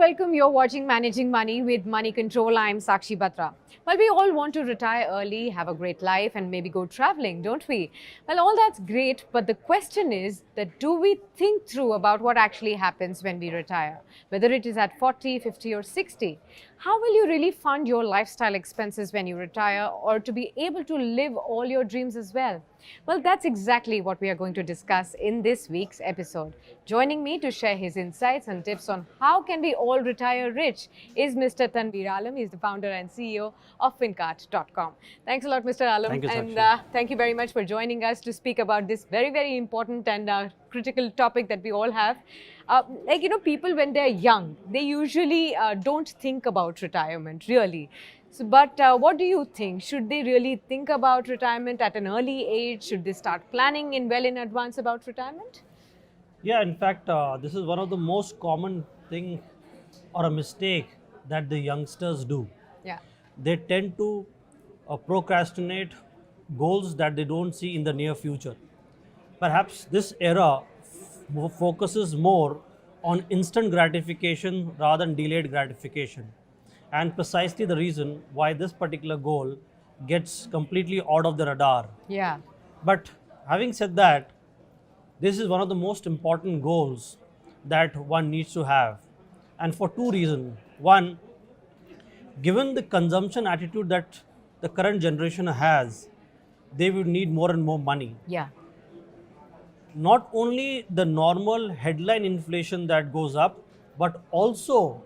welcome. You're watching Managing Money with Money Control. I'm Sakshi Batra. Well, we all want to retire early, have a great life, and maybe go traveling, don't we? Well, all that's great, but the question is that do we think through about what actually happens when we retire? Whether it is at 40, 50, or 60. How will you really fund your lifestyle expenses when you retire, or to be able to live all your dreams as well? Well, that's exactly what we are going to discuss in this week's episode. Joining me to share his insights and tips on how can we all retire rich is Mr. Tanveer Alam. He's the founder and CEO of Fincart.com. Thanks a lot, Mr. Alam. Thank you, and Sakshi. thank you very much for joining us to speak about this very, very important and critical topic that we all have. People when they're young, they usually don't think about retirement, really. So, but what do you think? Should they really think about retirement at an early age? Should they start planning well in advance about retirement? Yeah, in fact, this is one of the most common thing or a mistake that the youngsters do. Yeah. They tend to procrastinate goals that they don't see in the near future. Perhaps this era focuses more on instant gratification rather than delayed gratification. And precisely the reason why this particular goal gets completely out of the radar. Yeah. But having said that, this is one of the most important goals that one needs to have. And for two reasons. One, given the consumption attitude that the current generation has, they would need more and more money. Yeah. Not only the normal headline inflation that goes up, but also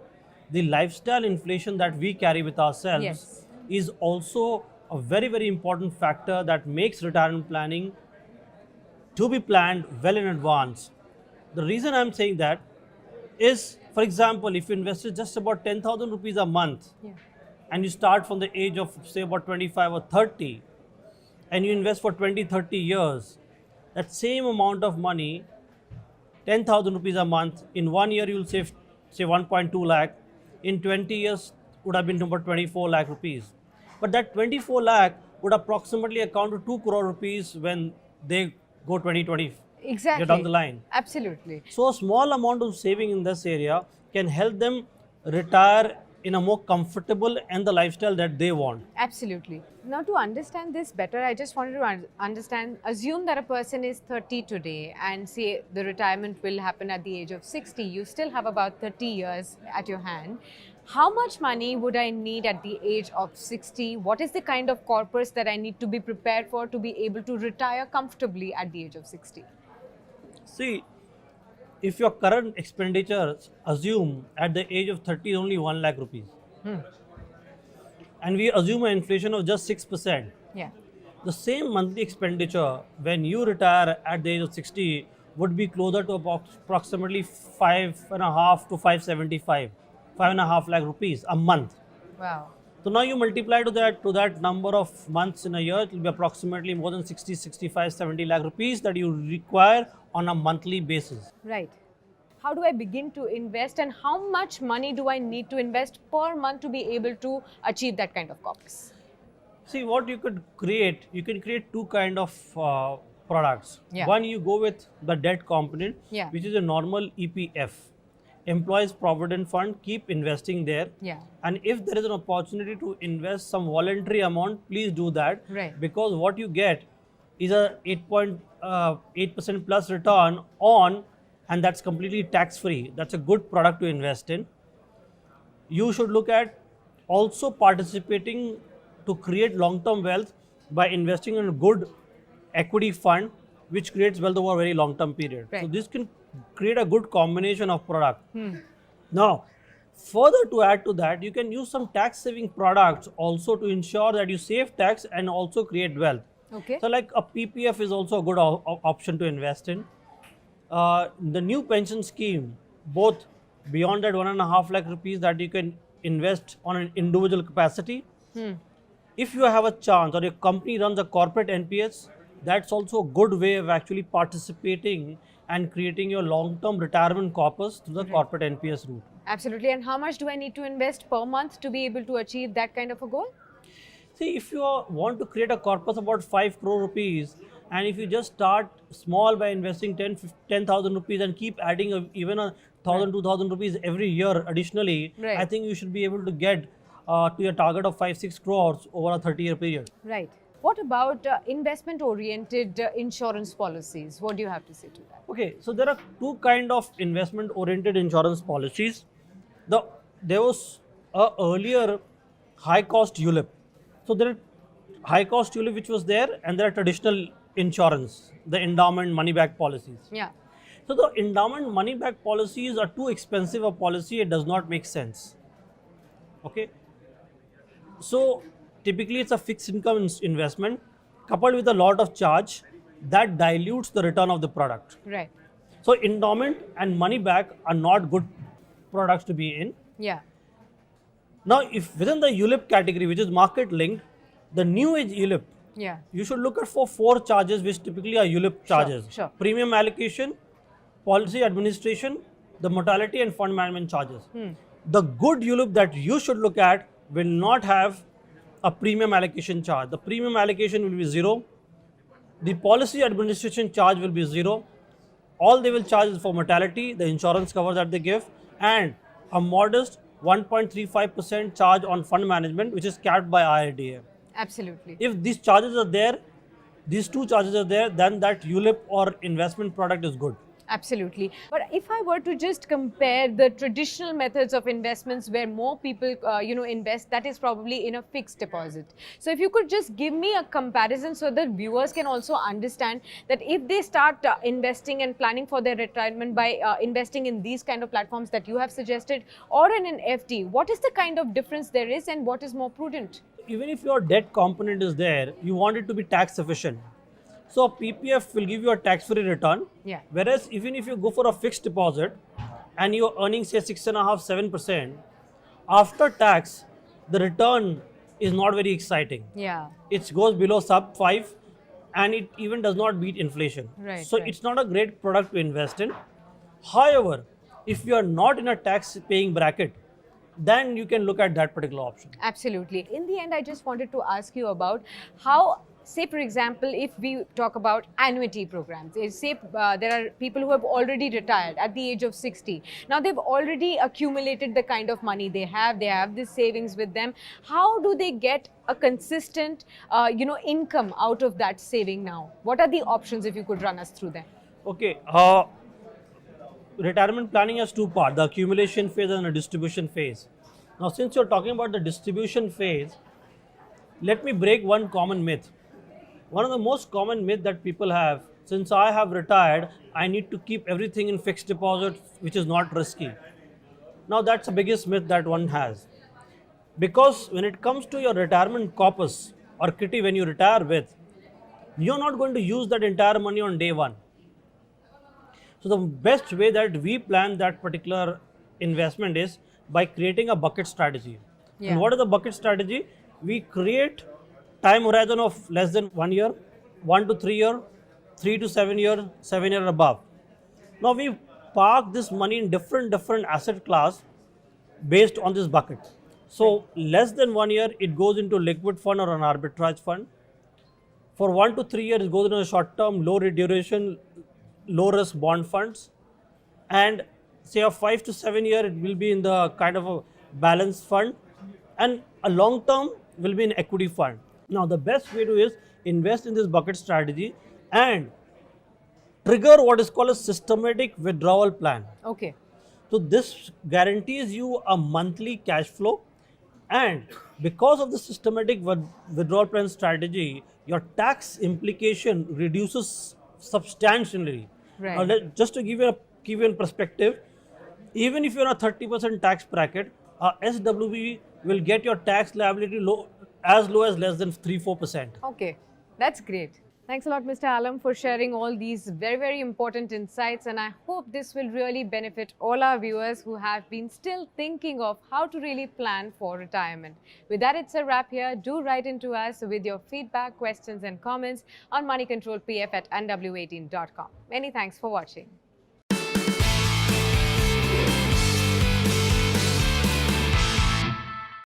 the lifestyle inflation that we carry with ourselves Yes. is also a very, very important factor that makes retirement planning to be planned well in advance. The reason I'm saying that is, for example, if you invested just about 10,000 rupees a month, Yeah. and you start from the age of say about 25 or 30, and you invest for 20, 30 years, that same amount of money, 10,000 rupees a month, in 1 year you will save say 1.2 lakh, in 20 years would have been about 24 lakh rupees. But that 24 lakh would approximately account to 2 crore rupees when they go 2020 Exactly. down the line. Absolutely. So a small amount of saving in this area can help them retire in a more comfortable and the lifestyle that they want. Absolutely. Now, to understand this better, I just wanted to understand, assume that a person is 30 today and say the retirement will happen at the age of 60. You still have about 30 years at your hand. How much money would I need at the age of 60? What is the kind of corpus that I need to be prepared for to be able to retire comfortably at the age of 60? See, if your current expenditures assume at the age of 30 is only 1 lakh rupees, and we assume an inflation of just 6%, Yeah. the same monthly expenditure when you retire at the age of 60 would be closer to approximately 5.5 to 575, 5.5 lakh rupees a month. Wow. So now you multiply to that number of months in a year, it will be approximately more than 60, 65, 70 lakh rupees that you require on a monthly basis. Right. How do I begin to invest, and how much money do I need to invest per month to be able to achieve that kind of corpus? See, what you can create two kind of products. Yeah. One, you go with the debt component, Yeah. which is a normal EPF, Employees Provident Fund. Keep investing there. Yeah. And if there is an opportunity to invest some voluntary amount, please do that. Right. Because what you get is a 8.8% plus return on, and that's completely tax free. That's a good product to invest in. You should look at also participating to create long-term wealth by investing in a good equity fund which creates wealth over a very long-term period. Right. So this can create a good combination of product. Now, further to add to that, you can use some tax-saving products also to ensure that you save tax and also create wealth. Okay. So like a PPF is also a good option to invest in. The new pension scheme, both beyond that 1.5 lakh rupees that you can invest on an individual capacity. If you have a chance or your company runs a corporate NPS, that's also a good way of actually participating and creating your long-term retirement corpus through the corporate NPS route. Absolutely. And how much do I need to invest per month to be able to achieve that kind of a goal? See, if you want to create a corpus about 5 crore rupees, And if you just start small by investing 10,000 rupees and keep adding even a thousand, 2,000 rupees every year additionally, Right. I think you should be able to get to your target of 5-6 crores over a 30-year period. Right. What about investment-oriented insurance policies? What do you have to say to that? Okay, so there are two kind of investment-oriented insurance policies. There was a earlier high-cost ULIP. So there are high-cost ULIP which was there, and there are traditional insurance, the endowment money-back policies. Yeah. So the endowment money-back policies are too expensive a policy. It does not make sense. Okay. So typically it's a fixed income investment coupled with a lot of charge that dilutes the return of the product. Right. So endowment and money back are not good products to be in. Yeah. Now, if within the ULIP category, which is market linked, the new age ULIP, Yeah. you should look at for four charges, which typically are ULIP charges: sure. premium allocation, policy administration, the mortality, and fund management charges. The good ULIP that you should look at will not have a premium allocation charge. The premium allocation will be zero. The policy administration charge will be zero. All they will charge is for mortality, the insurance cover that they give, and a modest 1.35% charge on fund management, which is capped by IRDA. Absolutely. If these charges are there, these two charges are there, then that ULIP or investment product is good. Absolutely. But if I were to just compare the traditional methods of investments where more people, invest, that is probably in a fixed deposit. So if you could just give me a comparison so that viewers can also understand that if they start investing and planning for their retirement by investing in these kind of platforms that you have suggested or in an FD, what is the kind of difference there is and what is more prudent? Even if your debt component is there, you want it to be tax efficient. So PPF will give you a tax-free return. Yeah. Whereas even if you go for a fixed deposit and you're earning say 6.5-7%, after tax, the return is not very exciting. Yeah. It goes below sub 5 and it even does not beat inflation. Right, So right. it's not a great product to invest in. However, if you are not in a tax paying bracket, then you can look at that particular option. Absolutely. In the end, I just wanted to ask you about how, say for example, if we talk about annuity programs, say there are people who have already retired at the age of 60. Now they've already accumulated the kind of money they have this savings with them. How do they get a consistent, income out of that saving now? What are the options if you could run us through them? Okay. Retirement planning has two parts, the accumulation phase and the distribution phase. Now, since you're talking about the distribution phase, let me break one common myth. One of the most common myth that people have, since I have retired, I need to keep everything in fixed deposit, which is not risky. Now, that's the biggest myth that one has. Because when it comes to your retirement corpus or kitty when you retire with, you're not going to use that entire money on day one. So the best way that we plan that particular investment is by creating a bucket strategy. Yeah. And what is the bucket strategy? We create time horizon of less than 1 year, 1 to 3 year, 3 to 7 year, 7 year above. Now we park this money in different asset class based on this bucket. So less than 1 year, it goes into liquid fund or an arbitrage fund. For 1 to 3 years, it goes into a short term, low duration, low risk bond funds, and say a 5 to 7 year it will be in the kind of a balanced fund, and a long term will be in equity fund. Now the best way to is invest in this bucket strategy and trigger what is called a systematic withdrawal plan. Okay. So this guarantees you a monthly cash flow, and because of the systematic withdrawal plan strategy, your tax implication reduces substantially. Right. Just to give you a perspective, even if you're in a 30% tax bracket, SWB will get your tax liability low as less than 3-4%. Okay, that's great. Thanks a lot, Mr. Alam, for sharing all these very, very important insights. And I hope this will really benefit all our viewers who have been still thinking of how to really plan for retirement. With that, it's a wrap here. Do write into us with your feedback, questions, and comments on moneycontrolpf@nw18.com. Many thanks for watching.